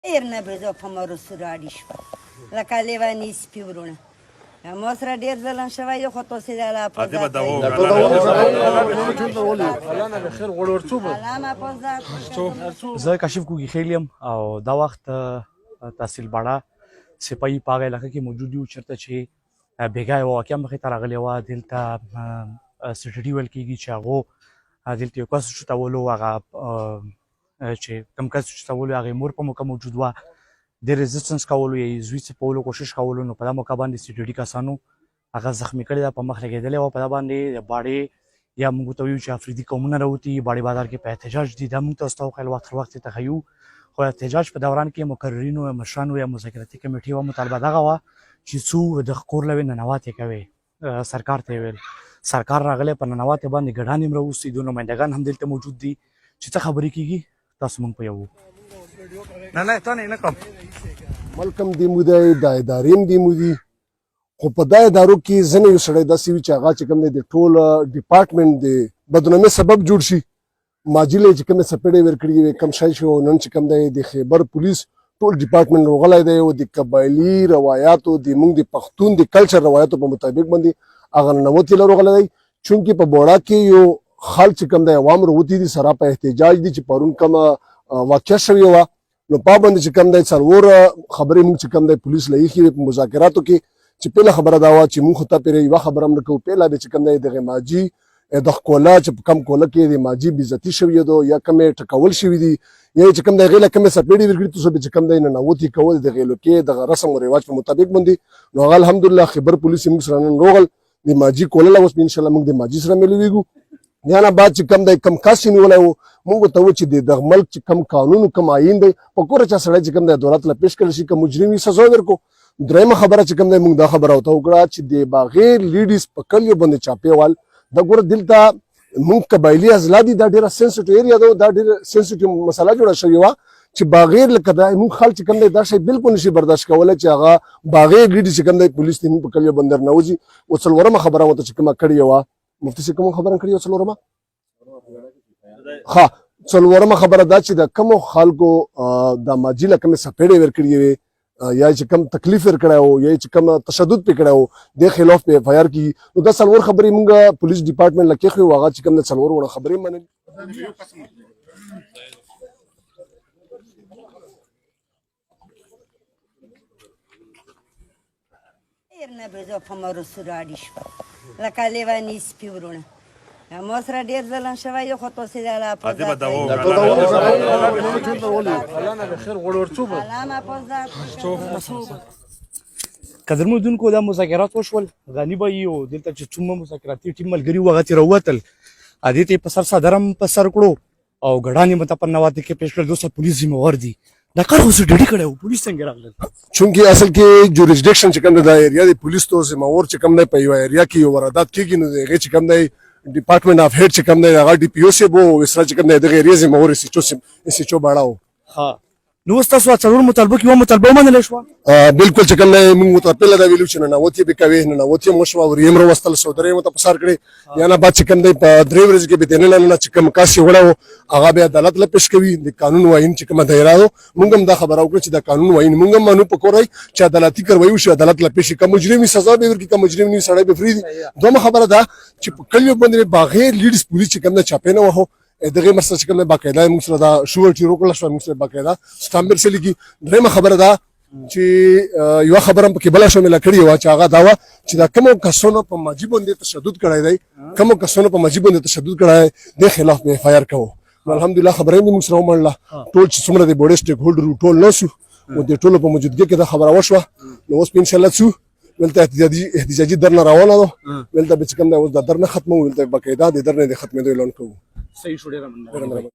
ډېر نه بریځو په مرسو راډي شوه لکه لیواني سپي ورونه ما سره ډېر ظلم شوی یو خو تاسې د الله په ذات زه کاشف کوږي خیل یم او دا وخت تحصیل باړه سپایي په هغه علاقه کې موجود یو چېرته چې بېګا یوه واقعه مخې ته راغلې وه دلته سټډي ویل کېږي چې هغو دلته یو کس چوتولو هغه چې کوم کس چوتولو هغې مور په موقع موجود وه د ریزسټنس کولو یا زوی څپولو کوشش کولو نو په دا موقع باندې سټډي کسانو هغه زخمي کړې ده په مخ لګېدلې وه په دا باندې باړې یا موږ ورته ویو چې افریدي قومونه راوتي باړې بازار کې په احتجاج دي دا موږ ته ورته وښیل وخت تر وخت یې تخیو خو احتجاج په دوران کې مقررینو یا مشرانو یا مذاکراتي کمیټې وه مطالبه دغه وه چې څو د کور له ننواتې کوي سرکار ته یې ویل سرکار راغلی په ننواتې باندې ګډان هم راوستي دوه نمایندګان هم دلته موجود دي چې څه خبرې کېږي تاسو موږ په یو نه تا نه کوم ملکم دی مو دی د ادارې دی مو دی خو په دا ادارو کې ځینې یو سړی داسې وي چې هغه چې کوم دی د ټول ډپارټمنټ د بدنامۍ سبب جوړ شي ماجلې چې کومې څپېړې ورکړي وي کم شی شو نن چې کوم دی د خیبر پولیس ټول ډپارټمنټ راغلی دی او د قبایلي روایاتو د موږ د پښتون د کلچر روایاتو په مطابق باندې هغه ننوتې له راغلی دی چونکې په بوړا کې یو خلک چې کوم دی عوام راوتي دي سره په احتجاج دي چې پرون کومه واقعه شوې وه نو پابند چې کوم دی څلور خبرې موږ چې کوم دی پولیس له ایښې وې په مذاکراتو کې چې پیله خبره دا وه چې موږ خو ته پرې یوه خبره هم نه کوو پیله به چې کوم دی دغې ماجي د ښکلا چې په کم کوله کې د ماجي بېعزتي شوې ده یا کمې ټکول شوي دي یا چې کوم دی هغې له کمې څپېړې ورکړي تاسو به چې کوم دی ننوتې کول د غېلو کې دغه رسم و رواج په مطابق باندې نو هغه الحمدلله خیبر پولیس موږ سره نن راغل د ماجي کوله له اوس به انشاءالله موږ د ماجي سره ملوېږو یا نه بعد چې کم دی کم کس چې نیولی و موږ ورته وویل چې د دغه ملک چې کم قانون کم آیین دی په کوره چا سړی چې کم دی دولت له پیش کړی شي که مجرم وي سزا ورکړو درېیمه خبره چې کم دی موږ دا خبره ورته وکړه چې د باغیر لیډیز په کلیو باندې چاپېوال دا ګوره دلته موږ قبایلي اضلاع دي دا ډېره سینسټیو ایریا ده دا ډېره سینسټیو مسله جوړه شوې وه چې باغیر لکه دا موږ خلک چې کوم دی دا شی بالکل نشي برداشت کولی چې هغه باغیر لیډیز چې کوم دی پولیس دې موږ په کلیو باندې درنوځي او څلورمه خبره ورته چې کومه کړې وه مفتي صاحب کومه خبره کړې وه څلورمه ها څلورمه خبره دا چې د کومو خلکو د ماجي له کومې څپېړې ورکړې وې یا چې کوم تکلیف ورکړی و یا چې کوم تشدد پې کړی و دې خلاف په اف آی آر کېږي نو دا څلور خبرې موږ پولیس ډپارټمنټ له کېښې وو هغه چې کوم د څلور وړه خبرې منلې ډېر نه بریځو په مرسو راډي شوه لکه لیواني سپي ورونه ما سره ډېر ظلم شوی یو خو تاسې د الله په ذات قدرمنو لیدونکو دا مذاکرات وشول غني به یو دلته چې څومره مذاکراتي ټیم ملګري وو هغه ترې راووتل ادې ته یې په سر صدر هم په سر کړو او ګډان یې مته په ننواتې کې پیش کړل دوسته پولیس ذمهوار دي دا کار خو سټډي کړی و پولیس څنګه راغلل چونکې اصل کې جوریسډکشن چې کوم دی دا ایریا د پولیس تو ذمهوار چې کوم دی په یوه ایریا کې یو واردات کېږي نو د هغې چې کوم دی ډپارټمنټ اف هیډ چې کوم دی هغه ډي پي او صاحب و ویسرا چې کوم دی دغه ایریا ذمهوار ایس ایچ او باړه و ها نو اوس تاسو څلور مطالبو کې یوه مطالبه ومنلی شوه بالکل چې کوم دی موږ ورته پهله دا ویلو چې ننوتې به کوې ننوتې هم وشوه ورې هم راوستل سودرې یې ورته په سر کړې یا نه بعد چې کوم دی په درې ورځې کې به دننه نه چې کوم کس یې وړی و هغه بیا عدالت له پیش کوي د قانون واین چې کومه دایره ده موږ هم دا خبره وکړه چې د قانون واین موږ هم منو په کورئ چې عدالتي کاروایي وشي عدالت له پیش شي که مجرم وي سزا به یې ورکړي که مجرم نه وي سړی به پرېږدي دویمه خبره ده چې په کلیو باندې باغیر لیډز پولیس چې کوم دی چاپې نه وهو دغه مسله چې کوم دی باقاعده موږ سره دا شورټي روکړله شوه موږ سره باقاعده سټامپ ورسره لیکي درېیمه خبره ده چې یوه خبره هم پکې بله شامله کړې وه چې هغه دا وه چې دا کومو کسانو په ماجي باندې تشدد کړی دی کومو کسانو په ماجي باندې تشدد کړی دی دې خلاف به اف آی آر کوو نو الحمدلله خبره هم موږ سره ومنله ټول چې څومره د بوډۍ سټیک هولډر وو ټول ناست وو او د ټولو په موجودګۍ کې دا خبره وشوه نو اوس به انشاءالله څو ولته احتجاجي در نه روانه ده ولته به چې کوم دی اوس دا در نه ختموو ولته باقاعده د در نه د ختمېدو اعلان کوو صحیح شو ډېره مننه